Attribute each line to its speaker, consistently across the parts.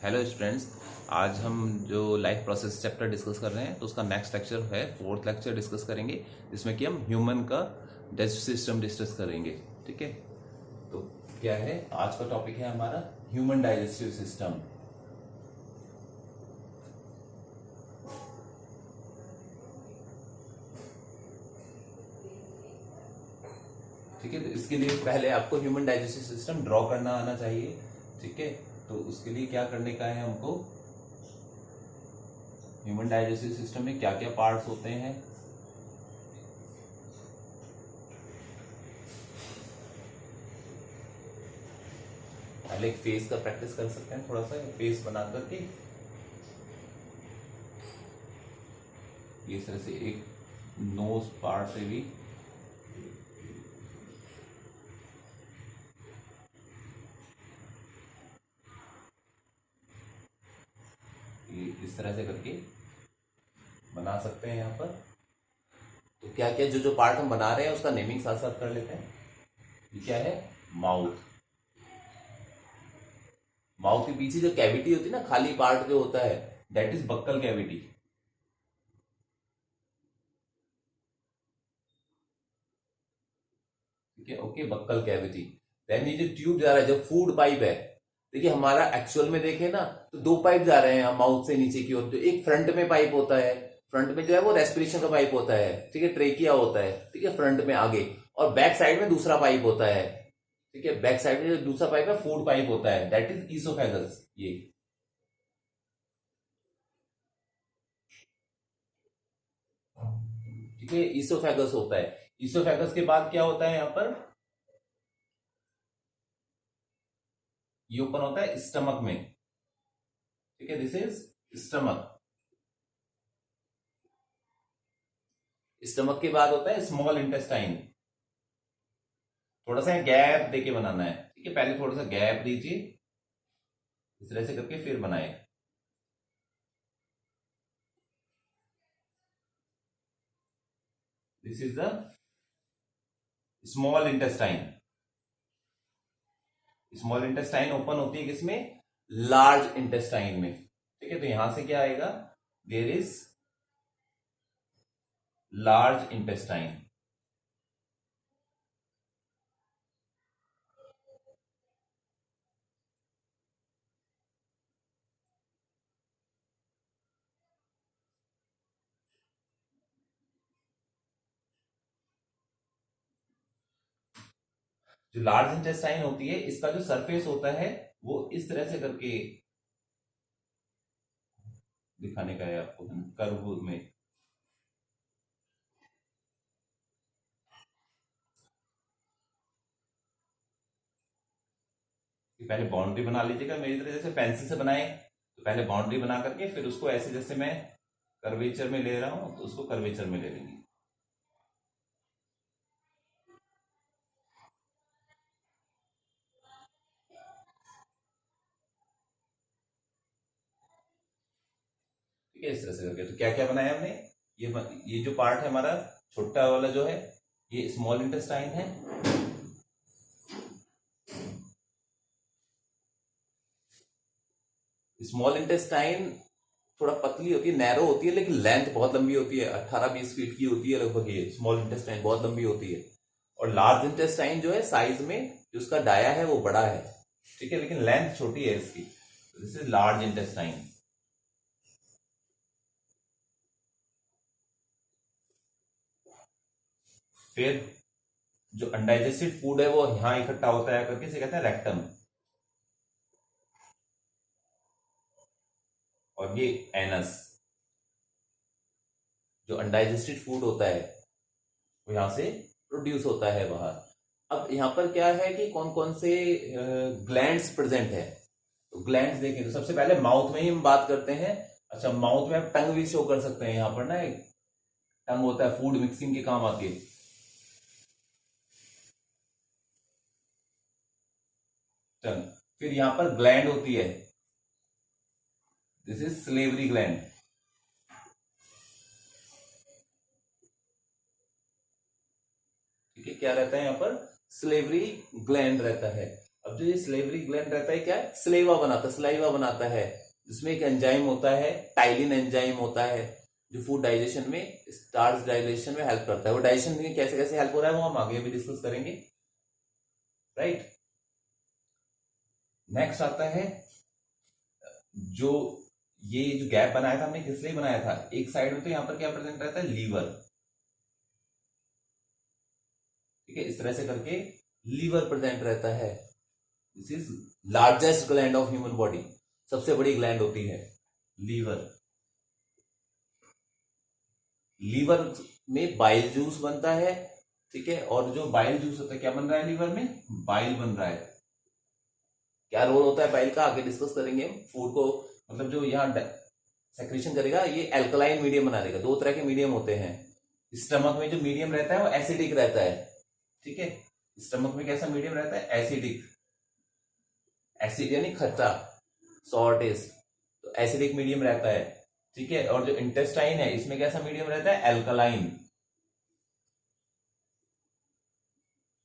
Speaker 1: Hello students. आज हम जो लाइफ प्रोसेस चैप्टर डिस्कस कर रहे हैं तो उसका नेक्स्ट लेक्चर है, फोर्थ लेक्चर डिस्कस करेंगे जिसमें कि हम ह्यूमन का डाइजेस्टिव सिस्टम डिस्कस करेंगे। ठीक है, तो क्या है आज का टॉपिक है हमारा ह्यूमन डाइजेस्टिव सिस्टम। ठीक है, तो इसके लिए पहले आपको ह्यूमन डाइजेस्टिव सिस्टम ड्रॉ करना आना चाहिए। ठीक है, तो उसके लिए क्या करने का है हमको, ह्यूमन डाइजेस्टिव सिस्टम में क्या क्या पार्ट्स होते हैं, पहले एक फेस का प्रैक्टिस कर सकते हैं। थोड़ा सा फेस बना करके इस तरह से एक नोज पार्ट से भी इस तरह से करके बना सकते हैं यहाँ पर। तो क्या क्या जो जो पार्ट हम बना रहे हैं उसका नेमिंग साथ साथ कर लेते हैं। ये क्या है, माउथ। माउथ के पीछे जो कैविटी होती है ना, खाली पार्ट जो होता है, दैट इज बक्कल कैविटी। ठीक है, ओके, बक्कल कैविटी। देन ये जो ट्यूब जा रहा है, जो फूड पाइप है, देखिए हमारा एक्चुअल में देखे ना तो दो पाइप जा रहे हैं माउथ से नीचे की ओर। जो एक फ्रंट में पाइप होता है, फ्रंट में जो है वो रेस्पिरेशन का पाइप होता है, ठीक है, ट्रेकिया होता है, ठीक है, फ्रंट में आगे। और बैक साइड में दूसरा पाइप होता है, ठीक है, बैक साइड में जो दूसरा पाइप है फूड पाइप होता है, दैट इज ईसोफेगस। ये ठीक है, ईसोफेगस होता है। ईसोफेगस के बाद क्या होता है यहाँ पर, ये ओपन होता है स्टमक में। ठीक है, दिस इज स्टमक। स्टमक के बाद होता है स्मॉल इंटेस्टाइन। थोड़ा सा गैप देके बनाना है। ठीक है, पहले थोड़ा सा गैप दीजिए, इस तरह से करके फिर बनाए। This is the small intestine. Small intestine open होती है किसमें, लार्ज इंटेस्टाइन में। ठीक है, तो यहां से क्या आएगा, देयर इज लार्ज इंटेस्टाइन। जो लार्ज इंटेस्टाइन होती है, इसका जो सरफेस होता है वो इस तरह से करके दिखाने का है आपको, कर्व में। पहले बाउंड्री बना लीजिएगा मेरी तरह, जैसे पेंसिल से बनाए तो पहले बाउंड्री बना करके फिर उसको ऐसे, जैसे मैं कर्वेचर में ले रहा हूं तो उसको कर्वेचर में ले लेंगे। ठीक है, इस तरह से करके तो क्या क्या बनाया हमने, ये जो पार्ट है हमारा छोटा वाला जो है, ये स्मॉल इंटेस्टाइन है। स्मॉल इंटेस्टाइन थोड़ा पतली होती है, नैरो होती है, लेकिन लेंथ बहुत लंबी होती है, 18-20 फीट की होती है लगभग। ये स्मॉल इंटेस्टाइन बहुत लंबी होती है। और लार्ज इंटेस्टाइन जो है साइज में, जो उसका डाया है वो बड़ा है, ठीक है, लेकिन लेंथ छोटी है इसकी। This is large intestine. फिर जो अनडाइजेस्टेड फूड है वो यहां इकट्ठा होता है करके, इसे कहते हैं रेक्टम। और ये एनस। जो अनडाइजेस्टेड फूड होता है वो यहां से प्रोड्यूस होता है बाहर। अब यहां पर क्या है कि कौन कौन से ग्लैंड्स प्रेजेंट है। तो ग्लैंड्स देखें तो सबसे पहले माउथ में ही हम बात करते हैं। अच्छा, माउथ में आप टंग भी शो कर सकते हैं। यहां पर ना एक टंग होता है, फूड मिक्सिंग के काम आती है टंग। फिर यहां पर ग्लैंड होती है, दिस इज स्लेवरी ग्लैंड। ठीक है, क्या रहता है यहाँ पर, स्लेवरी ग्लैंड रहता है। अब जो ये स्लेवरी ग्लैंड रहता है क्या है, सलाइवा बनाता है, जिसमें एक एंजाइम होता है, टाइलिन एंजाइम होता है, जो फूड डाइजेशन में, स्टार्च डाइजेशन में हेल्प करता है। वो डाइजेशन में कैसे कैसे हेल्प हो रहा है वो हम आगे भी डिस्कस करेंगे, राइट। नेक्स्ट आता है जो ये जो गैप बनाया था हमने किस लिए बनाया था, एक साइड में तो यहां पर क्या प्रेजेंट रहता है, लीवर, ठीक है, इस तरह से करके लीवर प्रेजेंट रहता है। This is largest gland of human body, सबसे बड़ी ग्लैंड होती है लीवर। लीवर में बाइल जूस बनता है, ठीक है, और जो बाइल जूस होता है क्या बन रहा है लीवर में, बाइल बन रहा है। क्या रोल होता है बाइल का आगे डिस्कस करेंगे। फूड को मतलब जो यहाँ सेक्रेशन करेगा ये एल्कलाइन मीडियम बना देगा। दो तरह के मीडियम होते हैं, स्टमक में जो मीडियम रहता है वो एसिडिक रहता है, ठीक है, स्टमक में कैसा मीडियम रहता है, एसिडिक, एसिड यानी खट्टा, सॉर टेस्ट, तो एसिडिक मीडियम रहता है, ठीक है। और जो इंटेस्टाइन है इसमें कैसा मीडियम रहता है, एल्कलाइन,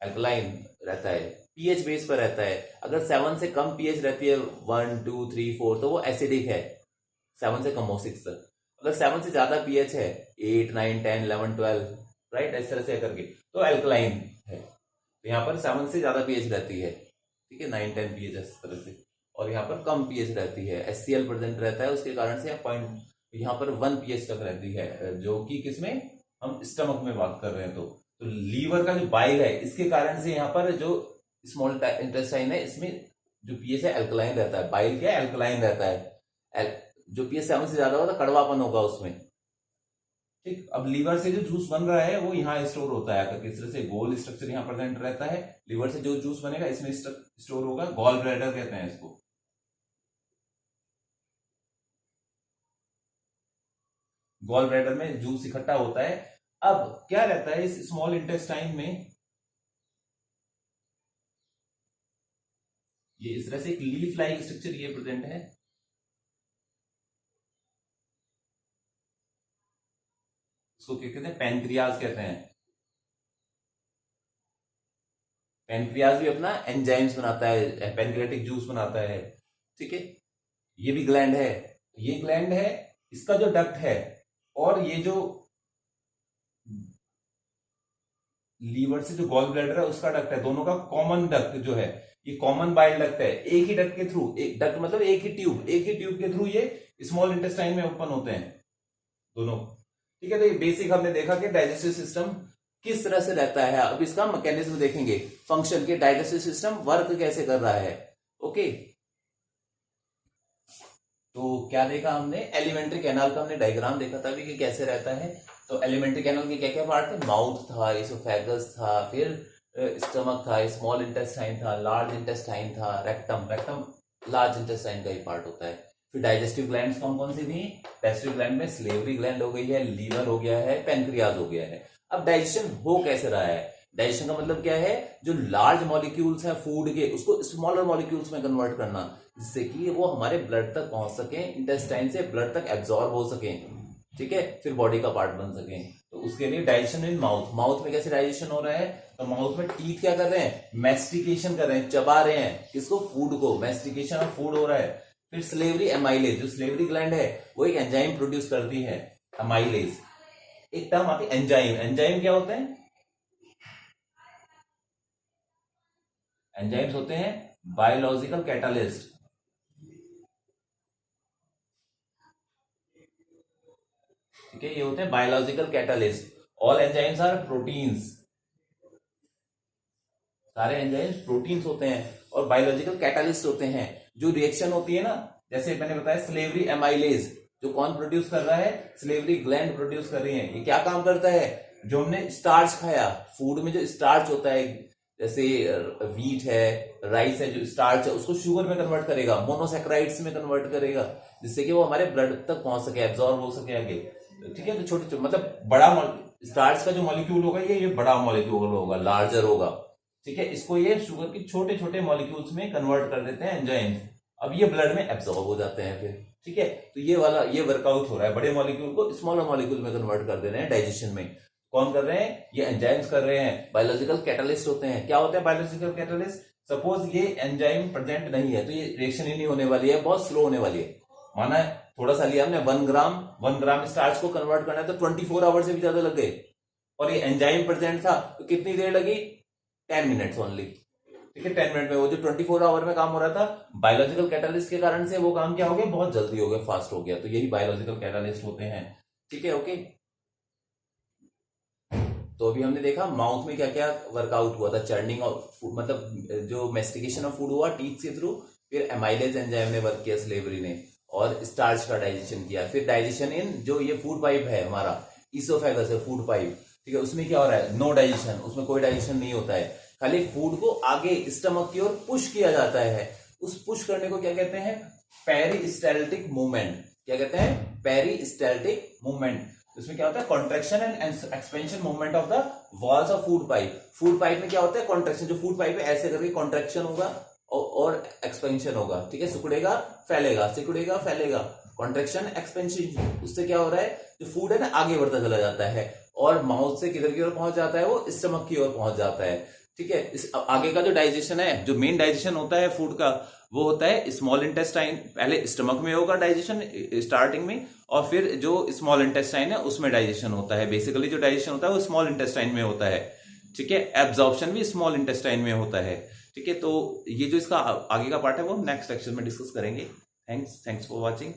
Speaker 1: एल्कलाइन रहता है, पीएच बेस पर रहता है। अगर 7 से कम पीएच रहती है, 1 2 3 4, तो वो एसिडिक है, 7 से कम हो 6 तक। अगर 7 से ज्यादा पीएच है, 8 9 10 11 12, राइट, इस तरह से करके, तो एल्कलाइन है। तो यहाँ पर 7 से ज्यादा पीएच रहती है, ठीक है, 9 10 पीएच इस तरह से, और यहाँ पर कम पीएच रहती है, एचसीएल प्रेजेंट रहता है, उसके कारण से पॉइंट यहाँ पर 1 पीएच तक रहती है, जो कि किसमें, हम स्टमक में बात कर रहे हैं। तो लीवर का जो बाइल है इसके कारण से यहाँ पर जो स्मॉल इंटेस्टाइन है इसमें जो पीएच है एल्कलाइन रहता है, बाइल क्या है, एल्कलाइन रहता है। जो पीएच 7 से ज्यादा होगा तो कड़वापन होगा उसमें, ठीक। अब लीवर से जो जूस बन रहा है वो यहाँ स्टोर होता है, अगर किस तरह से गोल स्ट्रक्चर यहाँ प्रेजेंट रहता है, लीवर से जो जूस बनेगा इसमें स्टोर होगा, गॉल ब्लैडर कहते हैं इसको। गॉल ब्लैडर में जूस इकट्ठा होता है। अब क्या रहता है इस स्मॉल इंटेस्टाइन में, ये इस तरह से एक लीफ लाइक स्ट्रक्चर ये प्रेजेंट है, इसको क्या कहते हैं, पैनक्रियाज कहते हैं। पैनक्रियाज भी अपना एंजाइम्स बनाता है, पैनक्रियाटिक जूस बनाता है, ठीक है। ये भी ग्लैंड है, ये ग्लैंड है, इसका जो डक्ट है और ये जो लीवर से जो गॉल ब्लैडर है उसका डक्ट है, दोनों का कॉमन डक्ट जो है, ये कॉमन बाइल डक्ट है। एक ही डक्ट के थ्रू, एक डक्ट मतलब एक ही ट्यूब के थ्रू ये स्मॉल इंटेस्टाइन में ओपन होते हैं दोनों, ठीक है। तो ये बेसिक हमने देखा कि डाइजेस्टिव सिस्टम किस तरह से रहता है। अब इसका मैकेनिज्म देखेंगे, फंक्शन के, डाइजेस्टिव सिस्टम वर्क कैसे कर रहा है, ओके। तो क्या देखा हमने, एलिमेंट्री कैनाल का हमने डायग्राम देखा था अभी कि कैसे रहता है। तो एलिमेंट्री कैनाल के क्या क्या पार्ट थे, माउथ था, इसोफेगस था, फिर स्टमक था, स्मॉल इंटेस्टाइन था, लार्ज इंटेस्टाइन था, रेक्टम लार्ज इंटेस्टाइन का ही पार्ट होता है। फिर डाइजेस्टिव ग्लैंड्स कौन कौन सी थी, डाइजेस्टिव ग्लैंड में स्लेवरी ग्लैंड हो गई है, लीवर हो गया है, पैनक्रियाज हो गया है। अब डाइजेशन हो कैसे रहा है, डाइजेशन का मतलब क्या है, जो लार्ज मॉलिक्यूल्स हैं फूड के उसको स्मॉलर मॉलिक्यूल्स में कन्वर्ट करना, जिससे कि वो हमारे ब्लड तक पहुंच सके, इंटेस्टाइन से ब्लड तक एब्जॉर्ब हो सके, ठीक है, फिर बॉडी का पार्ट बन सके। तो उसके लिए डाइजेशन इन माउथ में कैसे डाइजेशन हो रहा है, तो माउथ में टीथ क्या कर रहे हैं, मैस्टिकेशन कर रहे हैं, चबा रहे हैं किसको, फूड को, मैस्टिकेशन ऑफ फूड हो रहा है। फिर स्लेवरी एमाइलेज, जो स्लेवरी ग्लैंड है वो एक एंजाइम प्रोड्यूस करती है, एमाइलेज। एक टर्म आती है एंजाइम, एंजाइम क्या होते हैं, एंजाइम्स होते हैं बायोलॉजिकल कैटालिस्ट, ठीक है, ये होते हैं biological catalyst. All enzymes are proteins, सारे एंजाइम्स प्रोटीन्स होते हैं और बायोलॉजिकल कैटालिस्ट होते हैं। जो रिएक्शन होती है ना, जैसे मैंने बताया स्लेवरी एमाइलेज, जो कौन प्रोड्यूस कर रहा है, स्लेवरी ग्लैंड प्रोड्यूस कर रही है। ये क्या काम करता है, जो हमने स्टार्च खाया, फूड में जो स्टार्च होता है, जैसे वीट है, राइस है, जो स्टार्च है उसको शुगर में कन्वर्ट करेगा, मोनोसेक्राइड्स में कन्वर्ट करेगा, जिससे कि वो हमारे ब्लड तक पहुंच सके, एब्जॉर्ब हो सके आगे, ठीक है। तो छोटे मतलब बड़ा स्टार्च का जो मॉलिक्यूल होगा ये बड़ा मॉलिक्यूल होगा, लार्जर होगा, ठीक है। इसको ये शुगर के छोटे छोटे मॉलिक्यूल्स में कन्वर्ट कर देते हैं एंजाइम्स, अब ये ब्लड में एब्जॉर्ब हो जाते हैं फिर, ठीक है। तो ये वर्कआउट हो रहा है, बड़े मॉलिक्यूल को स्मॉलर मॉलिक्यूल में कन्वर्ट कर दे रहे हैं डाइजेशन में। कौन कर रहे हैं? ये एंजाइम्स कर रहे हैं, बायोलॉजिकल कैटलिस्ट होते हैं। क्या होते हैं बायोलॉजिकल कैटलिस्ट? सपोज ये एंजाइम प्रेजेंट नहीं है तो ये रिएक्शन ही नहीं होने वाली है, बहुत स्लो होने वाली है। माना थोड़ा सा लिया हमने 1 ग्राम स्टार्च को कन्वर्ट करना है तो 24 आवर से भी ज्यादा लग गए, और ये एंजाइम प्रेजेंट था तो कितनी देर लगी? 10 मिनट्स ओनली। ठीक है, 10 मिनट में वो जो 24 आवर में काम हो रहा था, बायोलॉजिकल कैटलिस्ट के कारण से वो काम क्या हो गया? बहुत जल्दी हो गया, फास्ट हो गया। तो यही बायोलॉजिकल कैटलिस्ट होते हैं। ठीक है, ओके। तो अभी हमने देखा माउथ में क्या क्या वर्कआउट हुआ था, चर्निंग ऑफ फूड, मतलब जो मेस्टिकेशन ऑफ फूड हुआ टीथ के थ्रू, फिर एमाइलेज एंजाइम ने वर्क किया स्लेवरी ने, और स्टार्च का डाइजेशन किया, फिर डाइजेशन इन जो ये फूड पाइप है हमारा, इसोफेगस है फूड पाइप। ठीक है, उसमें क्या हो रहा है? नो डाइजेशन, उसमें कोई डाइजेशन नहीं होता है, खाली फूड को आगे स्टमक की ओर पुश किया जाता है। उस पुश करने को क्या कहते हैं? Peristaltic movement. क्या कहते हैं? Peristaltic movement. उसमें क्या होता है? Contraction and expansion movement of the walls of food pipe. Food pipe में क्या होता है? कॉन्ट्रेक्शन, जो फूड पाइप है ऐसे करके कॉन्ट्रेक्शन होगा और एक्सपेंशन होगा। ठीक है, सिकुड़ेगा फैलेगा, सिकुड़ेगा फैलेगा, कॉन्ट्रेक्शन एक्सपेंशन। उससे क्या हो रहा है? जो फूड है ना आगे बढ़ता चला जाता है, और माउथ से किधर की ओर पहुंच जाता है? वो स्टमक की ओर पहुंच जाता है। ठीक है, इस आगे का जो डाइजेशन है, जो मेन डाइजेशन होता है फूड का, वो होता है स्मॉल इंटेस्टाइन। पहले स्टमक में होगा डाइजेशन स्टार्टिंग में, और फिर जो स्मॉल इंटेस्टाइन है उसमें डाइजेशन होता है। बेसिकली जो डाइजेशन होता है वो स्मॉल इंटेस्टाइन में होता है। ठीक है, एब्जॉर्प्शन भी स्मॉल इंटेस्टाइन में होता है। ठीक है, तो ये जो इसका आगे का पार्ट है वो नेक्स्ट लेक्चर में डिस्कस करेंगे। Thanks for watching.